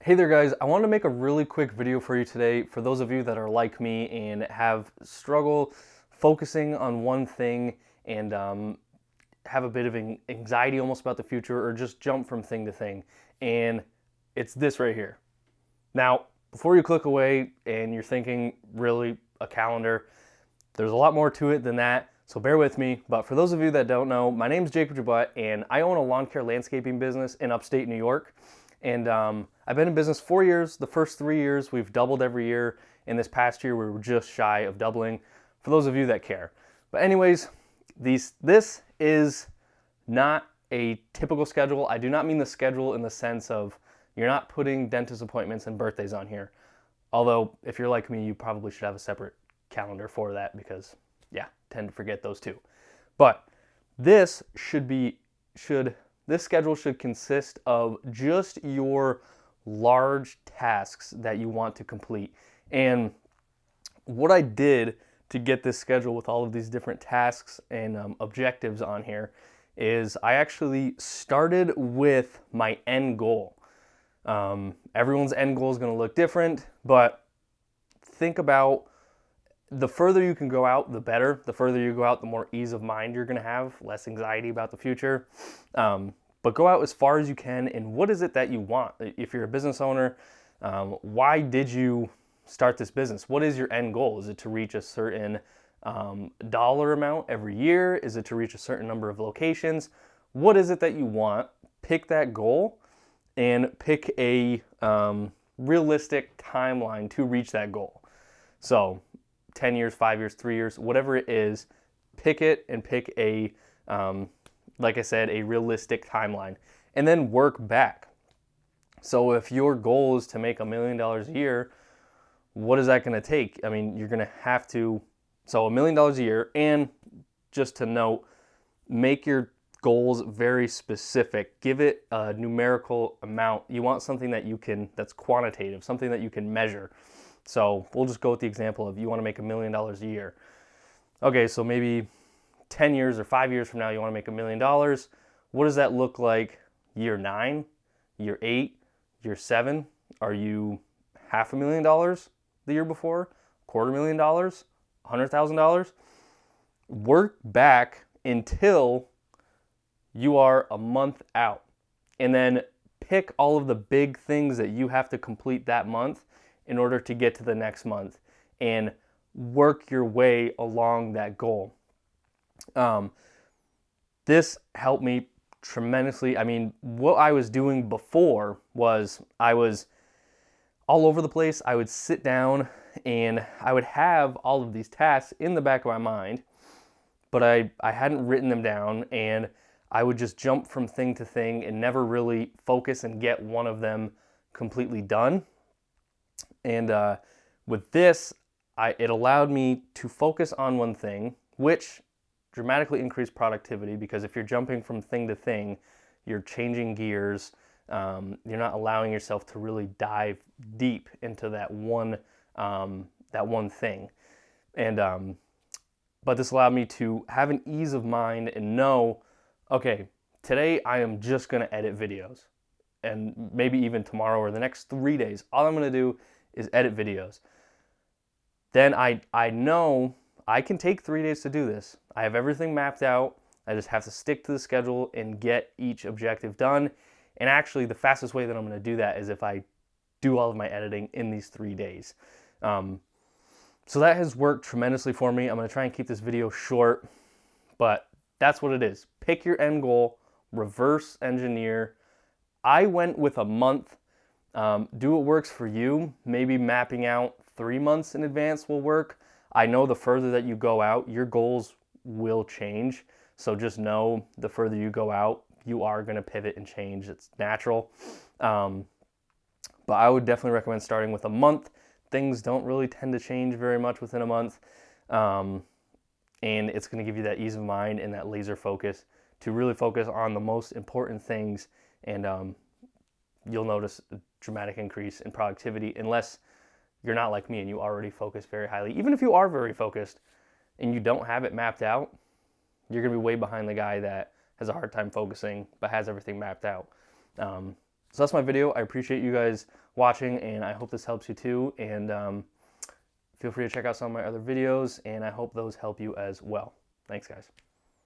Hey there guys, I wanted to make a really quick video for you today for those of you that are like me and have struggle focusing on one thing and have a bit of anxiety almost about the future or just jump from thing to thing. And it's this right here. Now, before you click away and you're thinking really a calendar, there's a lot more to it than that, so bear with me. But for those of you that don't know, my name is Jacob Jabut and I own a lawn care landscaping business in upstate New York. And I've been in business 4 years. The first 3 years, we've doubled every year. In this past year, we were just shy of doubling, for those of you that care. But anyways, this is not a typical schedule. I do not mean the schedule in the sense of you're not putting dentist appointments and birthdays on here. Although, if you're like me, you probably should have a separate calendar for that because, yeah, tend to forget those too. But this this schedule should consist of just your large tasks that you want to complete. And what I did to get this schedule with all of these different tasks and objectives on here is I actually started with my end goal. Everyone's end goal is going to look different, but think about the further you can go out, the better. The further you go out, the more ease of mind you're going to have, less anxiety about the future. But go out as far as you can, and what is it that you want? If you're a business owner, why did you start this business? What is your end goal? Is it to reach a certain dollar amount every year? Is it to reach a certain number of locations? What is it that you want? Pick that goal and pick a realistic timeline to reach that goal. So 10 years, 5 years, 3 years, whatever it is, pick it and pick a, like I said, a realistic timeline, and then work back. So if your goal is to make $1 million a year, what is that going to take? I mean, you're going to have to, so $1 million a year, and just to note, make your goals very specific. Give it a numerical amount. You want something that you can, that's quantitative, something that you can measure. So we'll just go with the example of you want to make $1 million a year. Okay, so maybe 10 years or 5 years from now, you want to make $1 million. What does that look like year 9, year 8, year 7? Are you $500,000 the year before? $250,000? $100,000? Work back until you are a month out. And then pick all of the big things that you have to complete that month in order to get to the next month and work your way along that goal. This helped me tremendously. I mean, what I was doing before was I was all over the place. I would sit down and I would have all of these tasks in the back of my mind, but I hadn't written them down, and I would just jump from thing to thing and never really focus and get one of them completely done. And with this, it allowed me to focus on one thing, which dramatically increased productivity, because if you're jumping from thing to thing, you're changing gears. You're not allowing yourself to really dive deep into that one thing. And but this allowed me to have an ease of mind and know, okay, today I am just going to edit videos, and maybe even tomorrow or the next 3 days, all I'm going to do is edit videos. Then I know I can take 3 days to do this. I have everything mapped out. I just have to stick to the schedule and get each objective done. And actually, the fastest way that I'm going to do that is if I do all of my editing in these 3 days. So that has worked tremendously for me. I'm going to try and keep this video short, but that's what it is. Pick your end goal, reverse engineer. I went with a month. Do what works for you. Maybe mapping out 3 months in advance will work. I know the further that you go out, your goals will change. So just know the further you go out, you are going to pivot and change. It's natural. But I would definitely recommend starting with a month. Things don't really tend to change very much within a month. And it's going to give you that ease of mind and that laser focus to really focus on the most important things. And you'll notice a dramatic increase in productivity, unless you're not like me and you already focus very highly. Even if you are very focused and you don't have it mapped out, you're going to be way behind the guy that has a hard time focusing but has everything mapped out. So that's my video. I appreciate you guys watching, and I hope this helps you too. And feel free to check out some of my other videos, and I hope those help you as well. Thanks, guys.